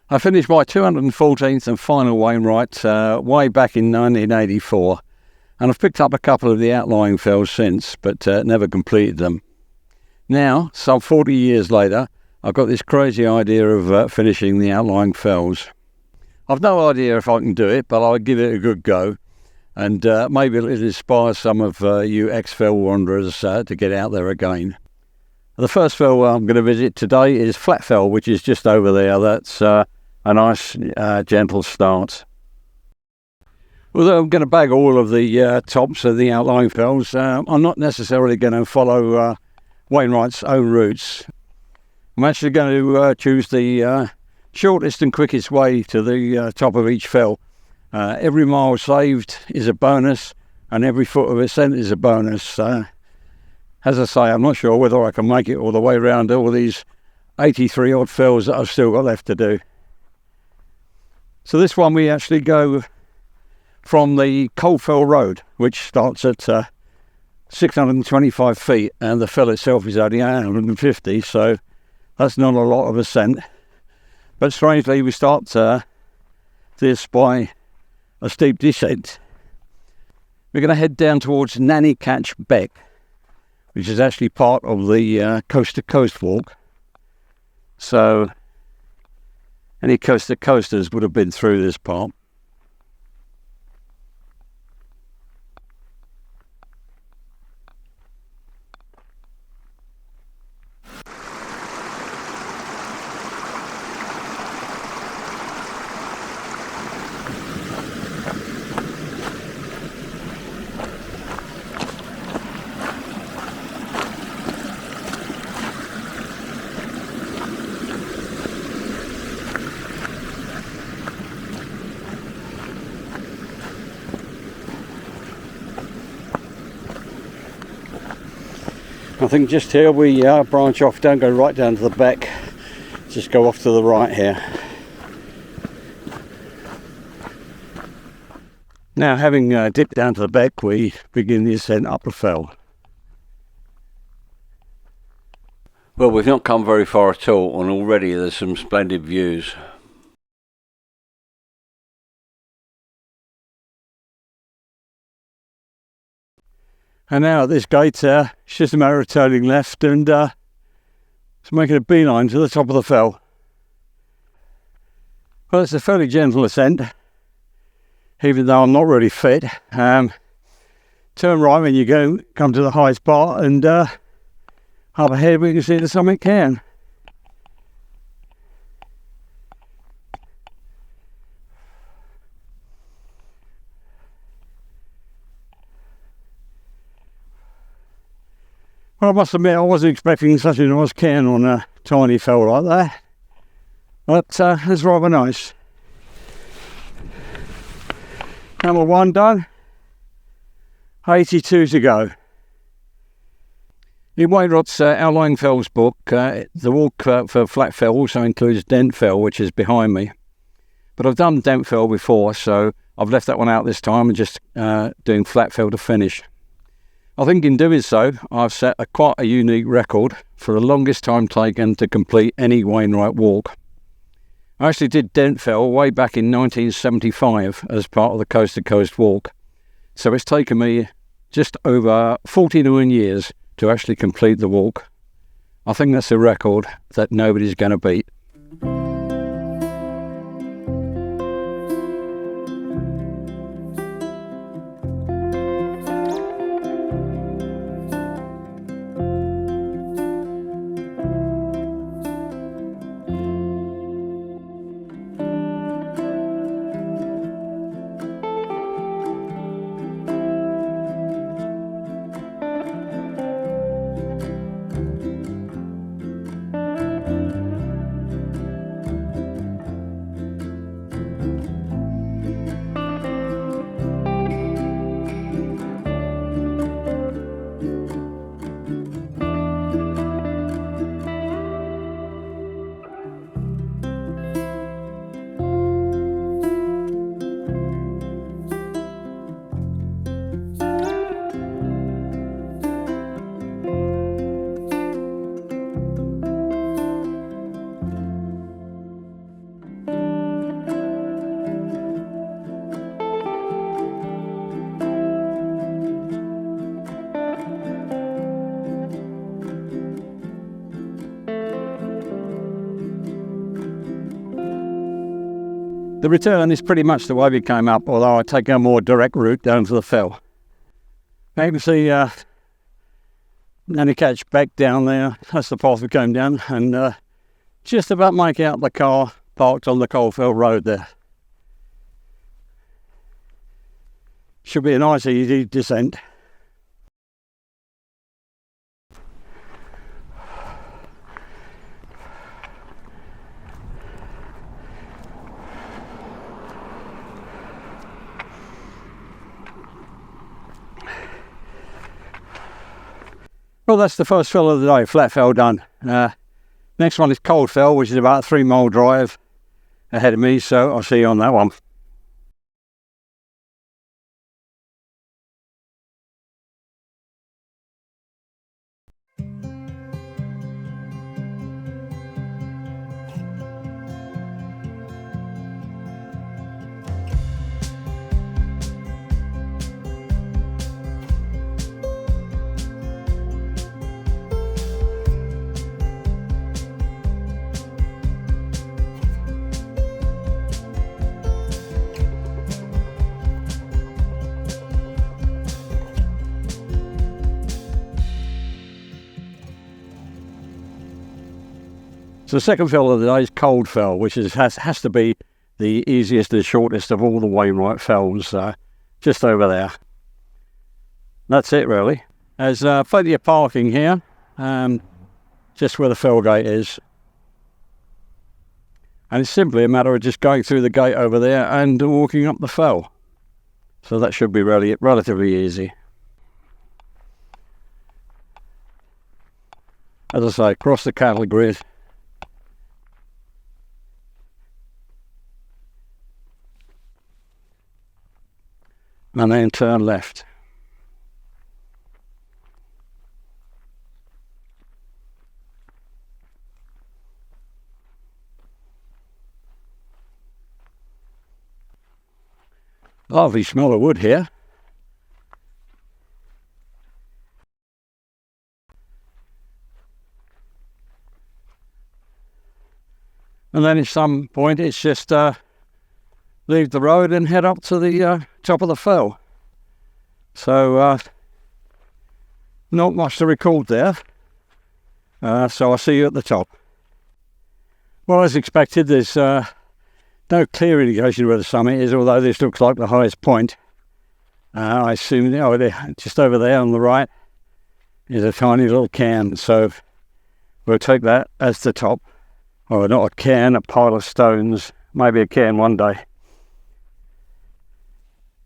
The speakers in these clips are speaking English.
I finished my 214th and final Wainwright way back in 1984, and I've picked up a couple of the Outlying Fells since, but never completed them. Now, some 40 years later, I've got this crazy idea of finishing the Outlying Fells. I've no idea if I can do it, but I'll give it a good go, and maybe it'll inspire some of you ex-fell wanderers to get out there again. The first fell I'm going to visit today is Flat Fell, which is just over there. That's a nice gentle start. Although I'm going to bag all of the tops of the Outlying Fells, I'm not necessarily going to follow Wainwright's own routes. I'm actually going to choose the shortest and quickest way to the top of each fell. Every mile saved is a bonus, and every foot of ascent is a bonus. As I say, I'm not sure whether I can make it all the way around all these 83 odd fells that I've still got left to do. So this one we actually go from the Fell Road, which starts at 625 feet, and the fell itself is only 850, so that's not a lot of ascent. But strangely, we start this by a steep descent. We're going to head down towards Nanny Catch Beck, which is actually part of the coast-to-coast walk. So any coast-to-coasters would have been through this part. I think just here we branch off, don't go right down to the back, just go off to the right here. Now, having dipped down to the back, we begin the ascent up the fell. Well, we've not come very far at all, and already there's some splendid views. And now at this gate, it's just a matter of turning left and it's making a beeline to the top of the fell. Well, it's a fairly gentle ascent, even though I'm not really fit. Turn right when you come to the highest part, and up ahead we can see the summit cairn. Well, I must admit, I wasn't expecting such a nice cairn on a tiny fell like that, but it's rather nice. Number one done, 82 to go. In Wainwright's Outlying Fells book, the walk for Flat Fell also includes Dent Fell, which is behind me. But I've done Dent Fell before, so I've left that one out this time and just doing Flat Fell to finish. I think in doing so, I've set quite a unique record for the longest time taken to complete any Wainwright walk. I actually did Dent Fell way back in 1975 as part of the Coast to Coast walk, so it's taken me just over 49 years to actually complete the walk. I think that's a record that nobody's going to beat. The return is pretty much the way we came up, although I take a more direct route down to the fell. Now you can see Nanny Catch back down there. That's the path we came down, and just about make out the car parked on the Coalfell Road there. Should be a nice easy descent. Well, that's the first fell of the day, flat fell done. Next one is Cold Fell, which is about a 3-mile drive ahead of me, so I'll see you on that one. So the second fell of the day is Cold Fell, which has to be the easiest and shortest of all the Wainwright fells, just over there. That's it really. There's plenty of parking here, just where the fell gate is. And it's simply a matter of just going through the gate over there and walking up the fell. So that should be really relatively easy. As I say, cross the cattle grid. And then turn left. Lovely smell of wood here. And then at some point it's just leave the road and head up to the top of the fell. So not much to record there. So I'll see you at the top. Well, as expected, there's no clear indication where the summit is, although this looks like the highest point. I assume just over there on the right is a tiny little cairn, so we'll take that as the top. Or not a cairn, a pile of stones, maybe a cairn one day.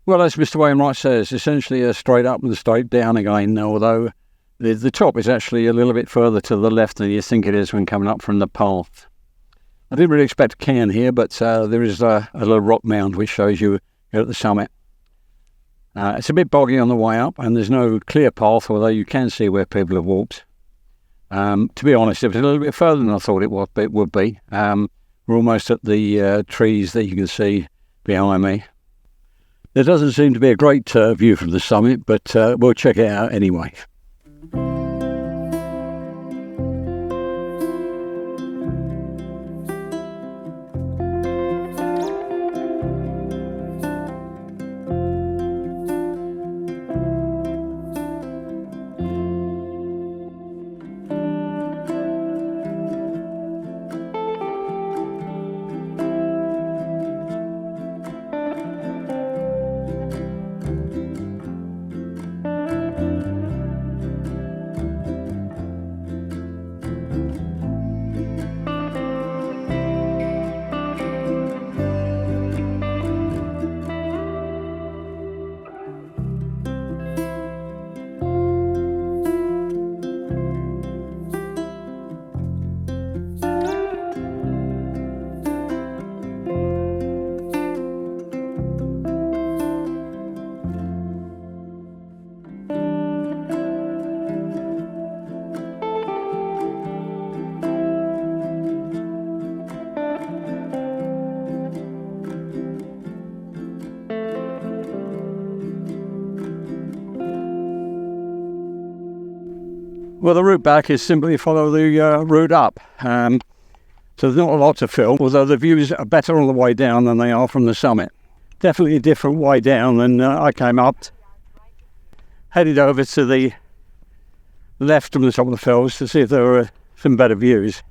Well, as Mr. Wainwright says, essentially a straight up and straight down again, although the top is actually a little bit further to the left than you think it is when coming up from the path. I didn't really expect a cairn here, but there is a little rock mound which shows you at the summit. It's a bit boggy on the way up, and there's no clear path, although you can see where people have walked. To be honest, it was a little bit further than I thought it would be. We're almost at the trees that you can see behind me. There doesn't seem to be a great view from the summit, but we'll check it out anyway. Well, the route back is simply follow the route up. So So there's not a lot to film, although the views are better on the way down than they are from the summit. Definitely a different way down than I came up. Headed over to the left from the top of the fells to see if there are some better views.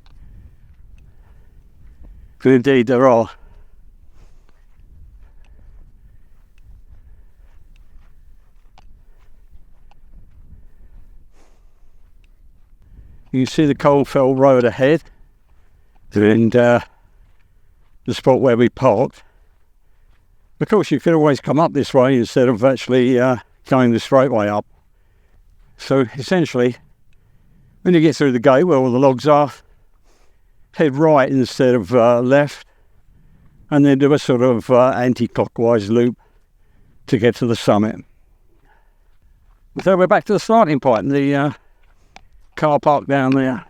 But indeed there are. You can see the Coalfell Road ahead, and the spot where we parked. Of course, you could always come up this way instead of actually going the straight way up. So essentially, when you get through the gate where all the logs are, head right instead of left, and then do a sort of anti-clockwise loop to get to the summit. So we're back to the starting point, the car park down there.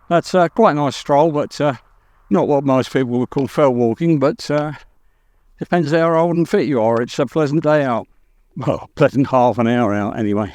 That's quite a nice stroll, but not what most people would call fell walking, but depends how old and fit you are. It's a pleasant day out. Well, pleasant half an hour out anyway.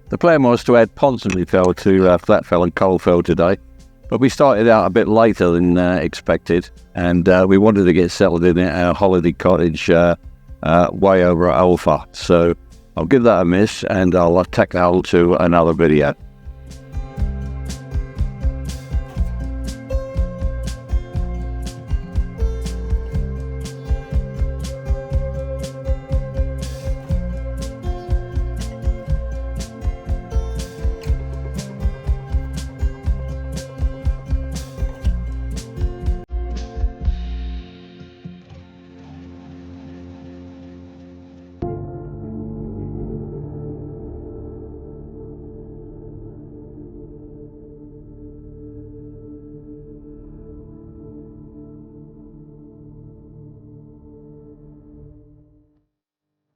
The plan was to add Ponsonby Fell to Flatfell and Coalfell today, but we started out a bit later than expected, and we wanted to get settled in at our holiday cottage way over at Ulfa. So I'll give that a miss, and I'll tack that on to another video.